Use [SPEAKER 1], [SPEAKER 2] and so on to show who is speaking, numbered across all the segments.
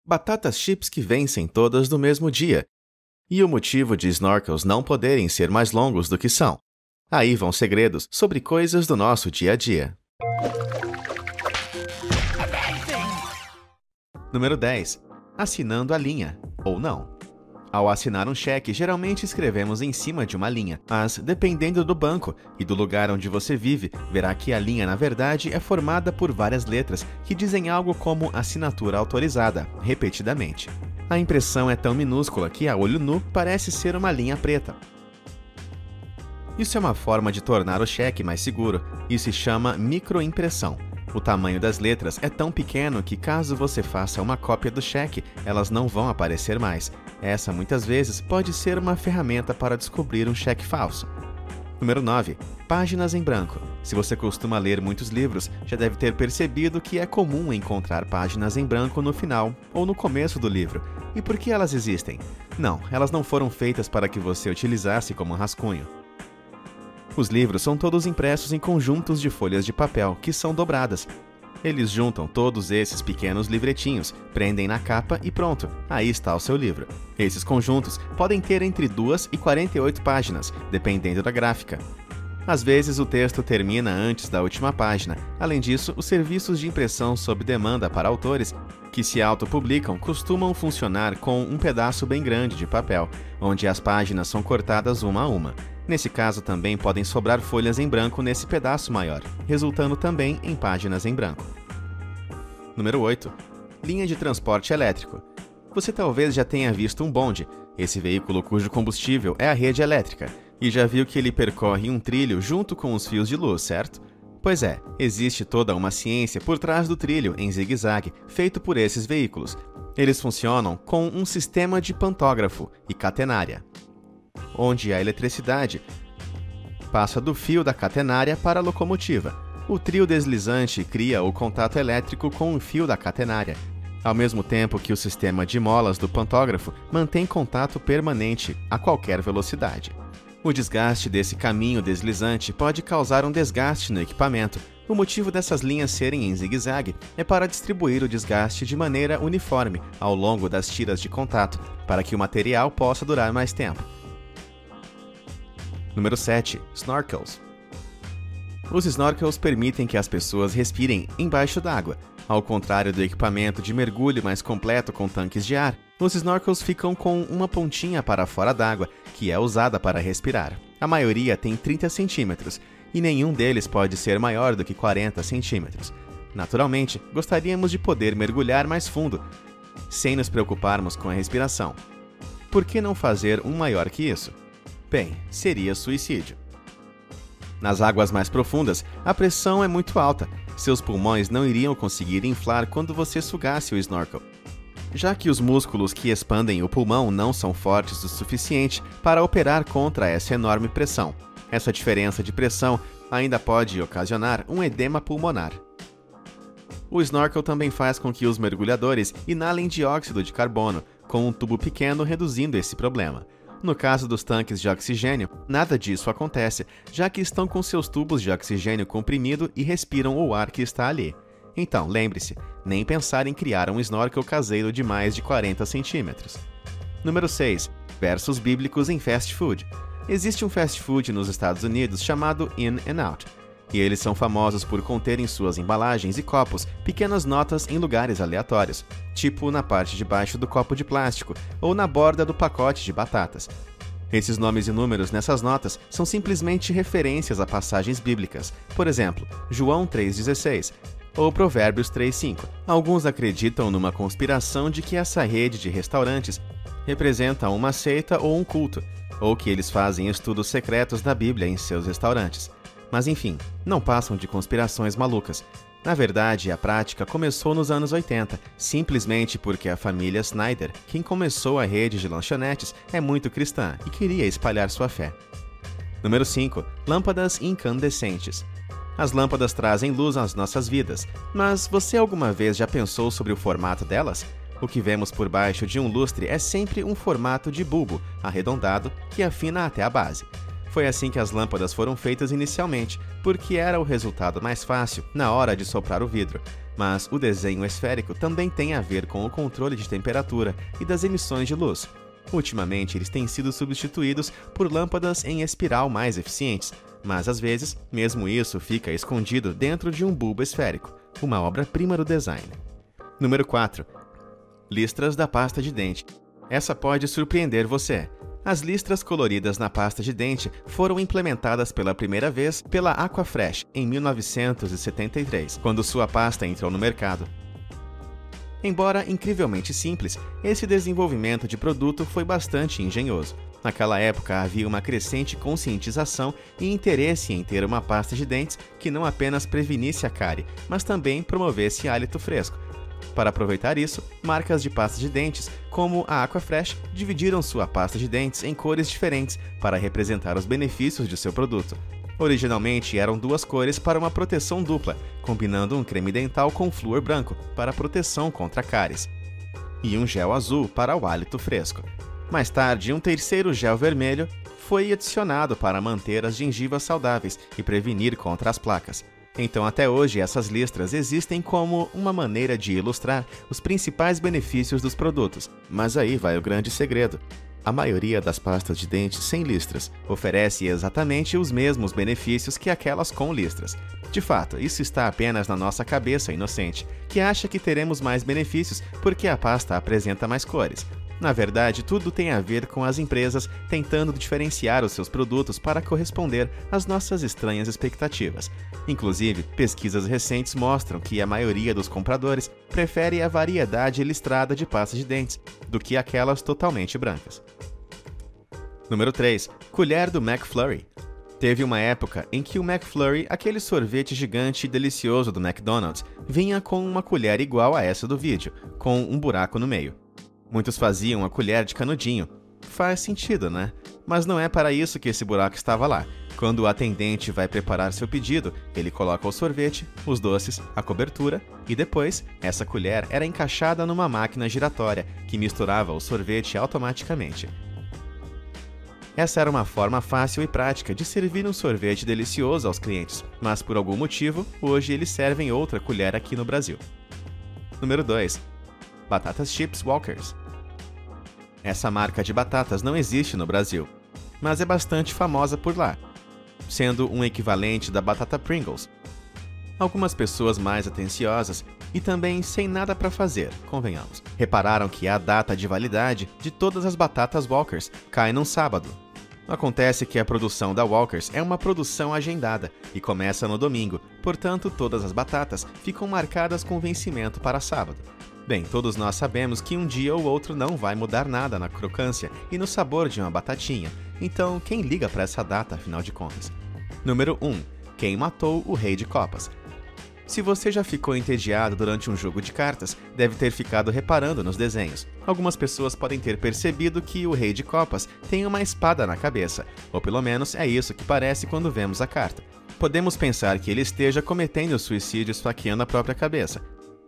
[SPEAKER 1] Batatas chips que vencem todas no mesmo dia. E o motivo de snorkels não poderem ser mais longos do que são. Aí vão segredos sobre coisas do nosso dia a dia. Número 10. Assinando a linha, ou não. Ao assinar um cheque, geralmente escrevemos em cima de uma linha, mas, dependendo do banco e do lugar onde você vive, verá que a linha, na verdade, é formada por várias letras que dizem algo como assinatura autorizada, repetidamente. A impressão é tão minúscula que, a olho nu, parece ser uma linha preta. Isso é uma forma de tornar o cheque mais seguro e se chama microimpressão. O tamanho das letras é tão pequeno que, caso você faça uma cópia do cheque, elas não vão aparecer mais. Essa, muitas vezes, pode ser uma ferramenta para descobrir um cheque falso. Número 9. Páginas em branco. Se você costuma ler muitos livros, já deve ter percebido que é comum encontrar páginas em branco no final ou no começo do livro. E por que elas existem? Não, elas não foram feitas para que você utilizasse como rascunho. Os livros são todos impressos em conjuntos de folhas de papel, que são dobradas. Eles juntam todos esses pequenos livretinhos, prendem na capa e pronto, aí está o seu livro. Esses conjuntos podem ter entre 2 e 48 páginas, dependendo da gráfica. Às vezes o texto termina antes da última página. Além disso, os serviços de impressão sob demanda para autores que se autopublicam costumam funcionar com um pedaço bem grande de papel, onde as páginas são cortadas uma a uma. Nesse caso, também podem sobrar folhas em branco nesse pedaço maior, resultando também em páginas em branco. Número 8. Linha de transporte elétrico. Você talvez já tenha visto um bonde, esse veículo cujo combustível é a rede elétrica, e já viu que ele percorre um trilho junto com os fios de luz, certo? Pois é, existe toda uma ciência por trás do trilho em zigue-zague, feito por esses veículos. Eles funcionam com um sistema de pantógrafo e catenária, onde a eletricidade passa do fio da catenária para a locomotiva. O trio deslizante cria o contato elétrico com o fio da catenária, ao mesmo tempo que o sistema de molas do pantógrafo mantém contato permanente a qualquer velocidade. O desgaste desse caminho deslizante pode causar um desgaste no equipamento. O motivo dessas linhas serem em zigue-zague é para distribuir o desgaste de maneira uniforme ao longo das tiras de contato, para que o material possa durar mais tempo. Número 7. Snorkels. Os snorkels permitem que as pessoas respirem embaixo d'água. Ao contrário do equipamento de mergulho mais completo com tanques de ar, os snorkels ficam com uma pontinha para fora d'água, que é usada para respirar. A maioria tem 30 centímetros, e nenhum deles pode ser maior do que 40 centímetros. Naturalmente, gostaríamos de poder mergulhar mais fundo, sem nos preocuparmos com a respiração. Por que não fazer um maior que isso? Bem, seria suicídio. Nas águas mais profundas, a pressão é muito alta. Seus pulmões não iriam conseguir inflar quando você sugasse o snorkel, já que os músculos que expandem o pulmão não são fortes o suficiente para operar contra essa enorme pressão. Essa diferença de pressão ainda pode ocasionar um edema pulmonar. O snorkel também faz com que os mergulhadores inalem dióxido de carbono, com um tubo pequeno reduzindo esse problema. No caso dos tanques de oxigênio, nada disso acontece, já que estão com seus tubos de oxigênio comprimido e respiram o ar que está ali. Então, lembre-se, nem pensar em criar um snorkel caseiro de mais de 40 centímetros. Número 6. Versos bíblicos em fast food. Existe um fast food nos Estados Unidos chamado In-N-Out, e eles são famosos por conter em suas embalagens e copos pequenas notas em lugares aleatórios, tipo na parte de baixo do copo de plástico ou na borda do pacote de batatas. Esses nomes e números nessas notas são simplesmente referências a passagens bíblicas, por exemplo, João 3,16 ou Provérbios 3,5. Alguns acreditam numa conspiração de que essa rede de restaurantes representa uma seita ou um culto, ou que eles fazem estudos secretos da Bíblia em seus restaurantes. Mas enfim, não passam de conspirações malucas. Na verdade, a prática começou nos anos 80, simplesmente porque a família Snyder, quem começou a rede de lanchonetes, é muito cristã e queria espalhar sua fé. Número 5. Lâmpadas incandescentes. As lâmpadas trazem luz às nossas vidas, mas você alguma vez já pensou sobre o formato delas? O que vemos por baixo de um lustre é sempre um formato de bulbo, arredondado, que afina até a base. Foi assim que as lâmpadas foram feitas inicialmente, porque era o resultado mais fácil na hora de soprar o vidro. Mas o desenho esférico também tem a ver com o controle de temperatura e das emissões de luz. Ultimamente, eles têm sido substituídos por lâmpadas em espiral mais eficientes, mas às vezes, mesmo isso fica escondido dentro de um bulbo esférico, uma obra-prima do design. Número 4. Listras da pasta de dente. Essa pode surpreender você. As listras coloridas na pasta de dente foram implementadas pela primeira vez pela Aquafresh em 1973, quando sua pasta entrou no mercado. Embora incrivelmente simples, esse desenvolvimento de produto foi bastante engenhoso. Naquela época havia uma crescente conscientização e interesse em ter uma pasta de dentes que não apenas prevenisse a cárie, mas também promovesse hálito fresco. Para aproveitar isso, marcas de pasta de dentes, como a Aquafresh, dividiram sua pasta de dentes em cores diferentes para representar os benefícios de seu produto. Originalmente eram duas cores para uma proteção dupla, combinando um creme dental com flúor branco para proteção contra cáries, e um gel azul para o hálito fresco. Mais tarde, um terceiro gel vermelho foi adicionado para manter as gengivas saudáveis e prevenir contra as placas. Então, até hoje, essas listras existem como uma maneira de ilustrar os principais benefícios dos produtos. Mas aí vai o grande segredo. A maioria das pastas de dente sem listras oferece exatamente os mesmos benefícios que aquelas com listras. De fato, isso está apenas na nossa cabeça inocente, que acha que teremos mais benefícios porque a pasta apresenta mais cores. Na verdade, tudo tem a ver com as empresas tentando diferenciar os seus produtos para corresponder às nossas estranhas expectativas. Inclusive, pesquisas recentes mostram que a maioria dos compradores prefere a variedade listrada de pasta de dentes do que aquelas totalmente brancas. Número 3. Colher do McFlurry. Teve uma época em que o McFlurry, aquele sorvete gigante e delicioso do McDonald's, vinha com uma colher igual a essa do vídeo, com um buraco no meio. Muitos faziam a colher de canudinho. Faz sentido, né? Mas não é para isso que esse buraco estava lá. Quando o atendente vai preparar seu pedido, ele coloca o sorvete, os doces, a cobertura e depois, essa colher era encaixada numa máquina giratória que misturava o sorvete automaticamente. Essa era uma forma fácil e prática de servir um sorvete delicioso aos clientes, mas por algum motivo, hoje eles servem outra colher aqui no Brasil. Número 2. Batatas Chips Walkers. Essa marca de batatas não existe no Brasil, mas é bastante famosa por lá, sendo um equivalente da batata Pringles. Algumas pessoas mais atenciosas e também sem nada para fazer, convenhamos, repararam que a data de validade de todas as batatas Walkers cai num sábado. Acontece que a produção da Walkers é uma produção agendada e começa no domingo, portanto todas as batatas ficam marcadas com vencimento para sábado. Bem, todos nós sabemos que um dia ou outro não vai mudar nada na crocância e no sabor de uma batatinha, então quem liga para essa data, afinal de contas? Número 1. Quem matou o Rei de Copas? Se você já ficou entediado durante um jogo de cartas, deve ter ficado reparando nos desenhos. Algumas pessoas podem ter percebido que o Rei de Copas tem uma espada na cabeça, ou pelo menos é isso que parece quando vemos a carta. Podemos pensar que ele esteja cometendo suicídio esfaqueando a própria cabeça.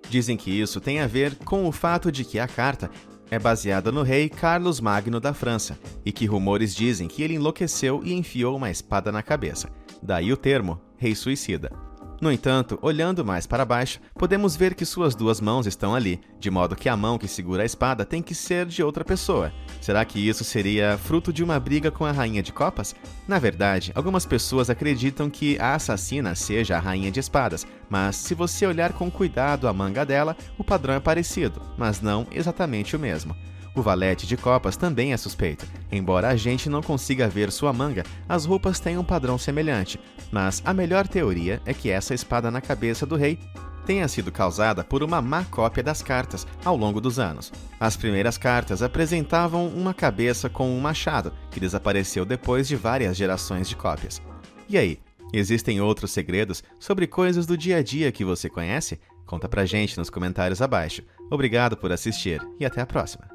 [SPEAKER 1] Dizem que isso tem a ver com o fato de que a carta é baseada no rei Carlos Magno da França e que rumores dizem que ele enlouqueceu e enfiou uma espada na cabeça. Daí o termo, rei suicida. No entanto, olhando mais para baixo, podemos ver que suas duas mãos estão ali, de modo que a mão que segura a espada tem que ser de outra pessoa. Será que isso seria fruto de uma briga com a Rainha de Copas? Na verdade, algumas pessoas acreditam que a assassina seja a Rainha de Espadas, mas se você olhar com cuidado a manga dela, o padrão é parecido, mas não exatamente o mesmo. O valete de copas também é suspeito. Embora a gente não consiga ver sua manga, as roupas têm um padrão semelhante, mas a melhor teoria é que essa espada na cabeça do rei tenha sido causada por uma má cópia das cartas ao longo dos anos. As primeiras cartas apresentavam uma cabeça com um machado, que desapareceu depois de várias gerações de cópias. E aí, existem outros segredos sobre coisas do dia a dia que você conhece? Conta pra gente nos comentários abaixo. Obrigado por assistir e até a próxima!